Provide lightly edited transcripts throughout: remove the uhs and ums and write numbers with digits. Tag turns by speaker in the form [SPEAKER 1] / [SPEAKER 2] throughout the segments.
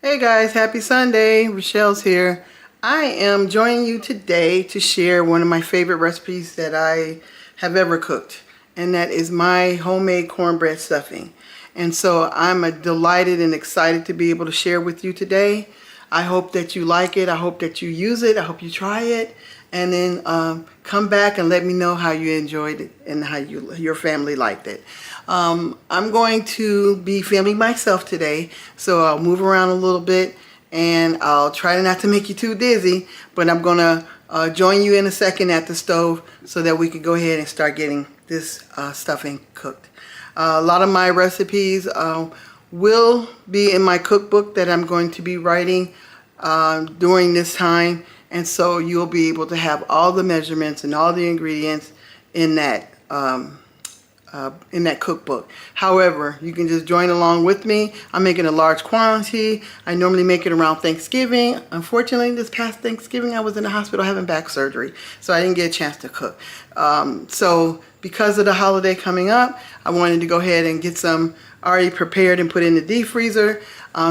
[SPEAKER 1] Hey guys, happy Sunday. Rochelle's here. I am joining you today to share one of my favorite recipes that I have ever cooked, and that is my homemade cornbread stuffing. And so I'm delighted and excited to be able to share with you today. I hope that you like it. I hope that you use it. I hope you try it. And then come back and let me know how you enjoyed it and how your family liked it. I'm going to be filming myself today, so I'll move around a little bit and I'll try not to make you too dizzy, but I'm going to join you in a second at the stove so that we can go ahead and start getting this stuffing cooked. A lot of my recipes will be in my cookbook that I'm going to be writing during this time, and so you'll be able to have all the measurements and all the ingredients in that cookbook. However, you can just join along with me. I'm making a large quantity. I normally make it around Thanksgiving. Unfortunately, this past Thanksgiving, I was in the hospital having back surgery, so I didn't get a chance to cook. So because of the holiday coming up, I wanted to go ahead and get some already prepared and put in the deep freezer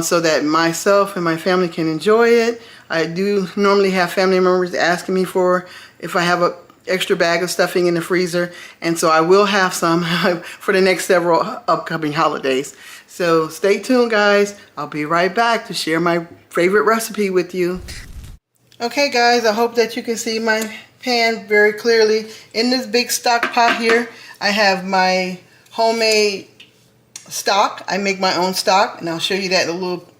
[SPEAKER 1] so that myself and my family can enjoy it. I do normally have family members asking me for if I have a extra bag of stuffing in the freezer, and so I will have some for the next several upcoming holidays. So stay tuned, guys. I'll be right back to share my favorite recipe with you. Okay guys, I hope that you can see my pan very clearly. In this big stock pot here, I have my homemade stock. I make my own stock, and I'll show you that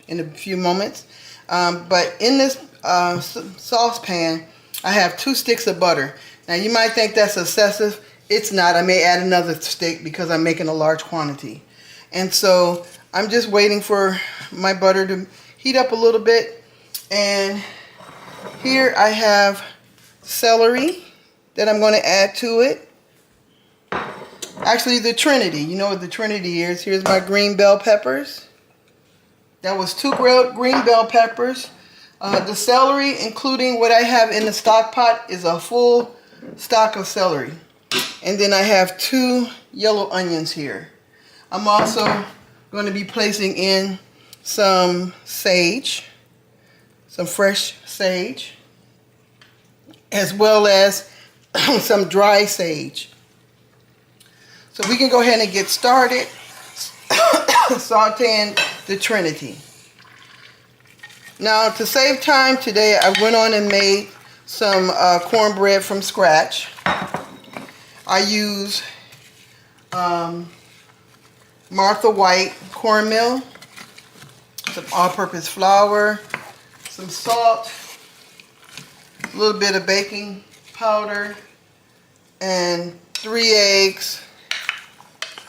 [SPEAKER 1] in a few moments. But in this saucepan, I have 2 sticks of butter. Now you might think that's excessive. It's not. I may add another stick because I'm making a large quantity. And so I'm just waiting for my butter to heat up a little bit. And here I have celery that I'm going to add to it. Actually, the Trinity. You know what the Trinity is. Here's my green bell peppers. That was 2 green bell peppers. The celery, including what I have in the stock pot, is a full stock of celery. And then I have 2 yellow onions here. I'm also going to be placing in some sage, some fresh sage, as well as some dry sage. So we can go ahead and get started sauteing the Trinity. Now, to save time today, I went on and made some cornbread from scratch. I use Martha White cornmeal, some all-purpose flour, some salt, a little bit of baking powder, and 3 eggs,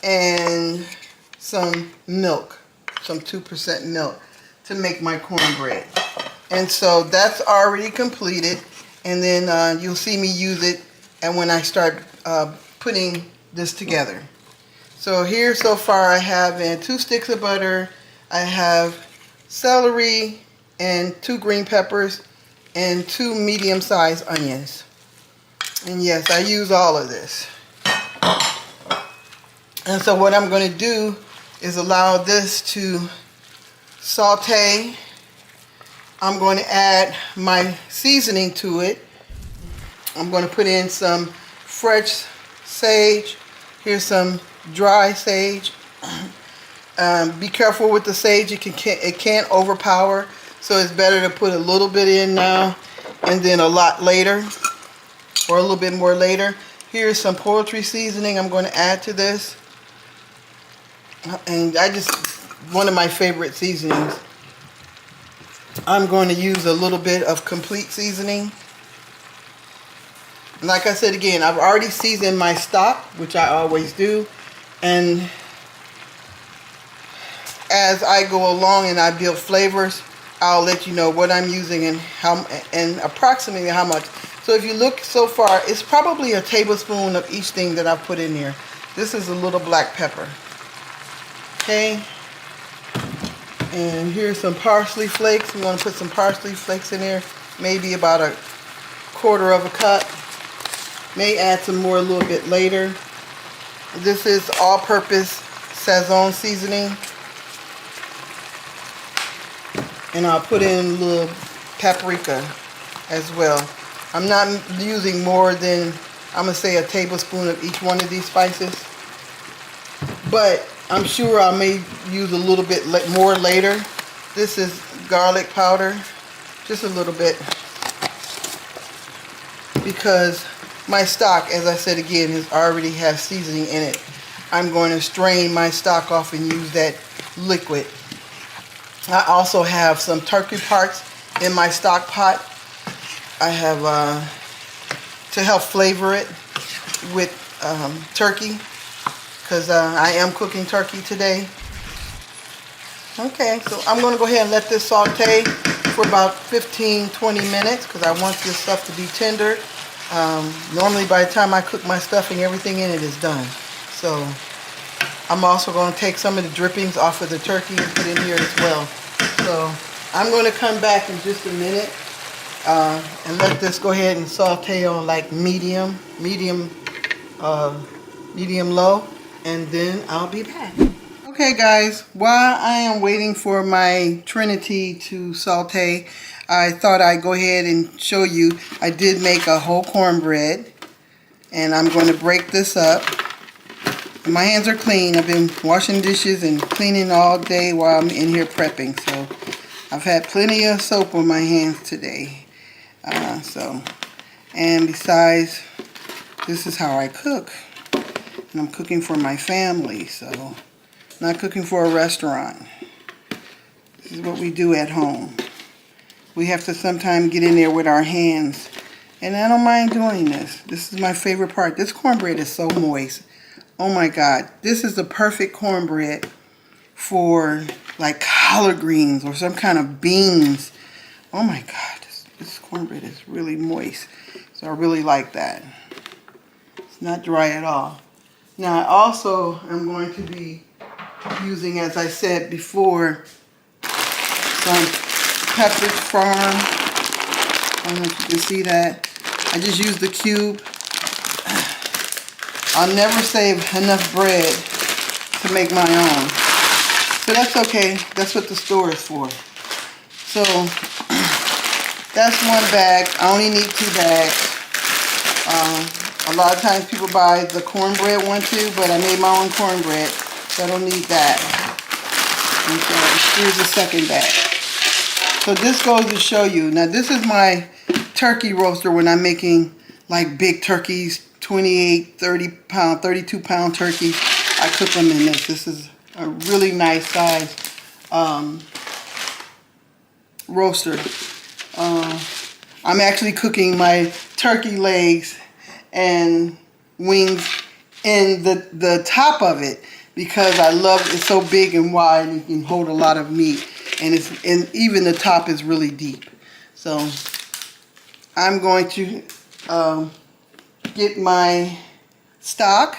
[SPEAKER 1] and some milk, some 2% milk to make my cornbread. And so that's already completed, and then you'll see me use it and when I start putting this together. So here so far I have in 2 sticks of butter, I have celery and 2 green peppers and 2 medium-sized onions. And yes, I use all of this. And so what I'm going to do is allow this to saute. I'm going to add my seasoning to it. I'm going to put in some fresh sage. Here's some dry sage. Be careful with the sage. It can't overpower, so it's better to put a little bit in now and then a lot later, or a little bit more later. Here's some poultry seasoning I'm going to add to this. And one of my favorite seasonings. I'm going to use a little bit of complete seasoning. And like I said again, I've already seasoned my stock, which I always do. And as I go along and I build flavors, I'll let you know what I'm using and how, and approximately how much. So if you look so far, it's probably a tablespoon of each thing that I've put in here. This is a little black pepper. Okay. And here's some parsley flakes. I'm going to put some parsley flakes in there, maybe about a 1/4 cup. May add some more a little bit later. This is all-purpose Sazon seasoning. And I'll put in a little paprika as well. I'm not using more than, I'm going to say, a tablespoon of each one of these spices. But I'm sure I may use a little bit more later. This is garlic powder, just a little bit. Because my stock, as I said again, already has seasoning in it. I'm going to strain my stock off and use that liquid. I also have some turkey parts in my stock pot. I have to help flavor it with turkey, because I am cooking turkey today. Okay, so I'm going to go ahead and let this saute for about 15-20 minutes because I want this stuff to be tender. Normally by the time I cook my stuffing, everything in it is done. So I'm also going to take some of the drippings off of the turkey and put in here as well. So I'm going to come back in just a minute and let this go ahead and saute on like medium low, and then I'll be back. Okay guys, while I am waiting for my Trinity to saute, I thought I'd go ahead and show you. I did make a whole cornbread, and I'm going to break this up. And my hands are clean. I've been washing dishes and cleaning all day while I'm in here prepping, so I've had plenty of soap on my hands today. And besides, this is how I cook, and I'm cooking for my family, so not cooking for a restaurant. This is what we do at home. We have to sometimes get in there with our hands, and I don't mind doing this. This is my favorite part. This cornbread is so moist. Oh my God, this is the perfect cornbread for like collard greens or some kind of beans. Oh my God, this cornbread is really moist. So I really like that. It's not dry at all. Now I also am going to be using, as I said before, some Pepperidge Farm. I don't know if you can see that. I just used the cube. I'll never save enough bread to make my own. So that's okay. That's what the store is for. So that's one bag. I only need 2 bags. A lot of times people buy the cornbread one too, but I made my own cornbread, so I don't need that. And so here's the second bag. So this goes to show you. Now this is my turkey roaster when I'm making like big turkeys, 28, 30 pound, 32 pound turkeys. I cook them in this. This is a really nice size roaster. I'm actually cooking my turkey legs and wings in the top of it because I love it. It's so big and wide and you can hold a lot of meat, and even the top is really deep. So I'm going to get my stock.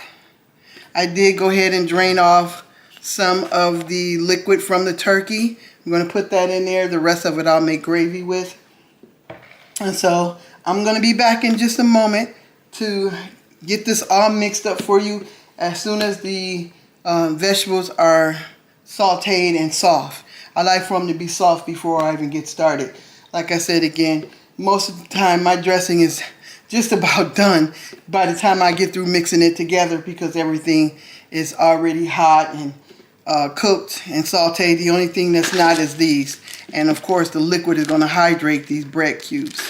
[SPEAKER 1] I did go ahead and drain off some of the liquid from the turkey. I'm going to put that in there. The rest of it I'll make gravy with. And so I'm going to be back in just a moment to get this all mixed up for you as soon as the vegetables are sauteed and soft. I like for them to be soft before I even get started. Like I said again, most of the time my dressing is just about done by the time I get through mixing it together because everything is already hot and cooked and sauteed. The only thing that's not is these. And of course the liquid is going to hydrate these bread cubes.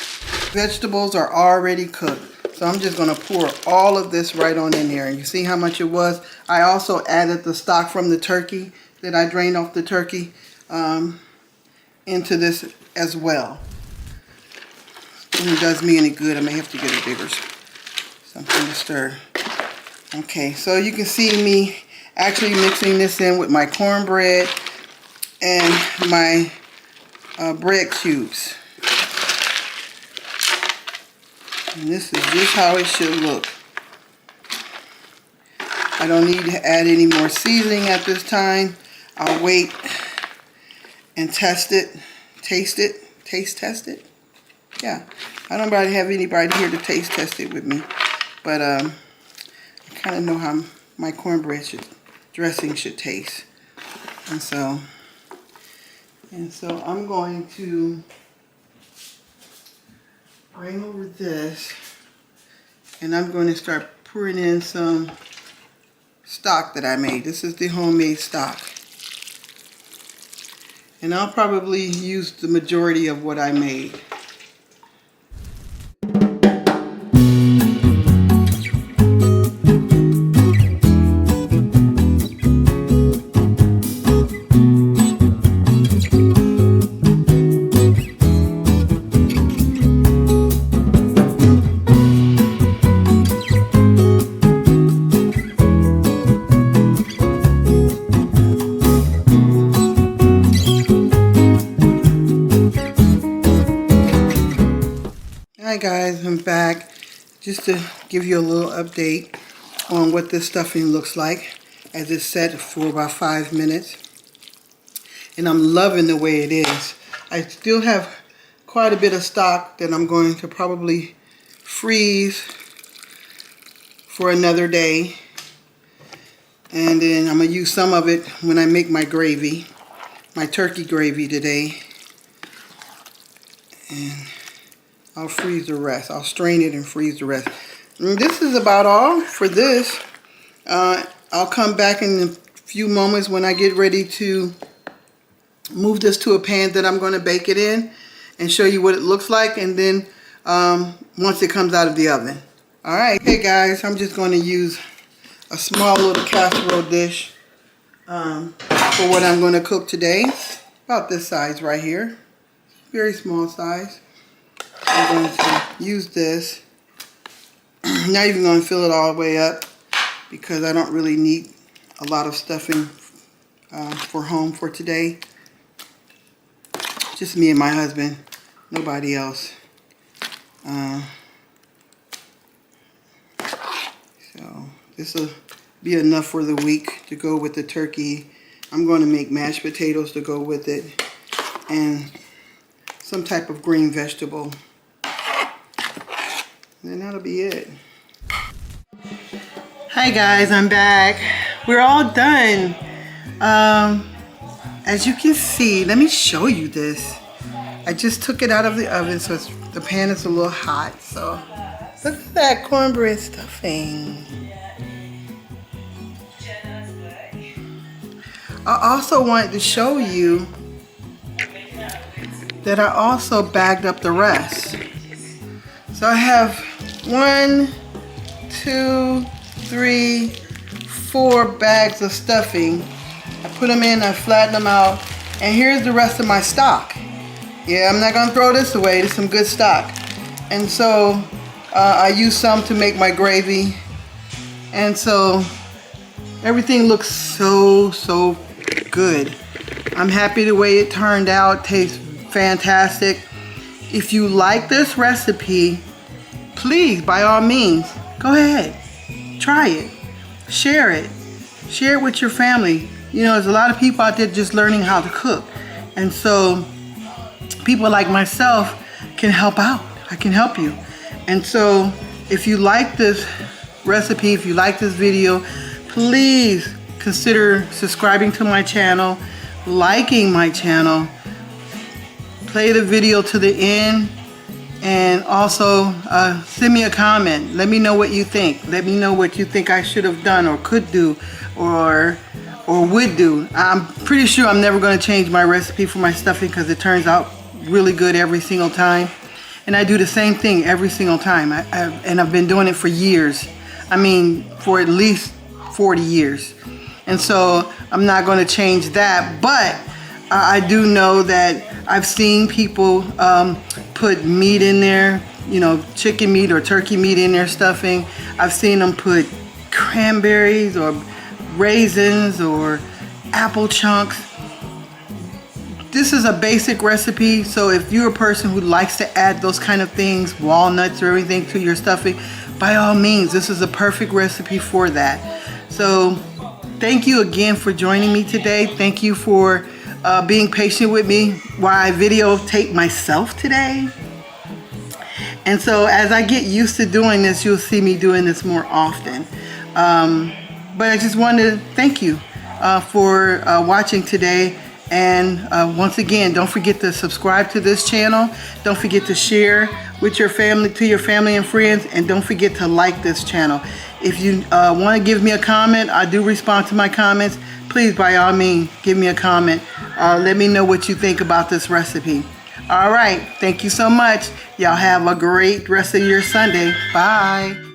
[SPEAKER 1] Vegetables are already cooked. So I'm just going to pour all of this right on in there. And you see how much it was? I also added the stock from the turkey that I drained off the turkey into this as well. If it does me any good, I may have to get a bigger something to stir. Okay, so you can see me actually mixing this in with my cornbread and my bread cubes. And this is just how it should look. I don't need to add any more seasoning at this time. I'll wait and test it, taste test it. Yeah, I don't really have anybody here to taste test it with me, but I kind of know how my cornbread dressing should taste. And so And so I'm going to bring over this, and I'm going to start pouring in some stock that I made. This is the homemade stock. And I'll probably use the majority of what I made. Hi guys, I'm back just to give you a little update on what this stuffing looks like as it's set for about 5 minutes. And I'm loving the way it is. I still have quite a bit of stock that I'm going to probably freeze for another day. And then I'm going to use some of it when I make my gravy, my turkey gravy today. And I'll freeze the rest. I'll strain it and freeze the rest. And this is about all for this. I'll come back in a few moments when I get ready to move this to a pan that I'm going to bake it in and show you what it looks like, and then once it comes out of the oven. Alright, hey guys, I'm just going to use a small little casserole dish for what I'm going to cook today. About this size right here. Very small size. I'm going to use this. Not even going to fill it all the way up because I don't really need a lot of stuffing for home for today. Just me and my husband, nobody else. So this will be enough for the week to go with the turkey. I'm going to make mashed potatoes to go with it and some type of green vegetable. And that'll be it. Hi guys, I'm back. We're all done. As you can see, let me show you this. I just took it out of the oven, so the pan is a little hot. So look at that cornbread stuffing. I also wanted to show you that I also bagged up the rest. So I have 1, 2, 3, 4 bags of stuffing. I put them in, I flatten them out, and here's the rest of my stock. Yeah, I'm not gonna throw this away. It's some good stock. And so I use some to make my gravy. And so everything looks so good. I'm happy the way it turned out. Tastes fantastic. If you like this recipe, please, by all means, go ahead, try it, share it with your family. You know, there's a lot of people out there just learning how to cook, and so people like myself can help out. I can help you. And so if you like this recipe, if you like this video, please consider subscribing to my channel, liking my channel, play the video to the end, and also send me a comment. Let me know what you think. Let me know what you think I should have done or could do or would do. I'm pretty sure I'm never going to change my recipe for my stuffing because it turns out really good every single time. And I do the same thing every single time. And I've been doing it for years. I mean, for at least 40 years. And so I'm not going to change that. But I do know that I've seen people put meat in there, you know, chicken meat or turkey meat in their stuffing. I've seen them put cranberries or raisins or apple chunks. This is a basic recipe, so if you're a person who likes to add those kind of things, walnuts or everything to your stuffing, by all means, this is a perfect recipe for that. So thank you again for joining me today. Thank you for being patient with me while I videotape myself today. And so as I get used to doing this, you'll see me doing this more often. But I just wanted to thank you for watching today, And once again, don't forget to subscribe to this channel. Don't forget to share with your family, to your family and friends, and don't forget to like this channel. If you want to give me a comment, I do respond to my comments. Please, by all means, give me a comment. Let me know what you think about this recipe. All right, thank you so much. Y'all have a great rest of your Sunday. Bye.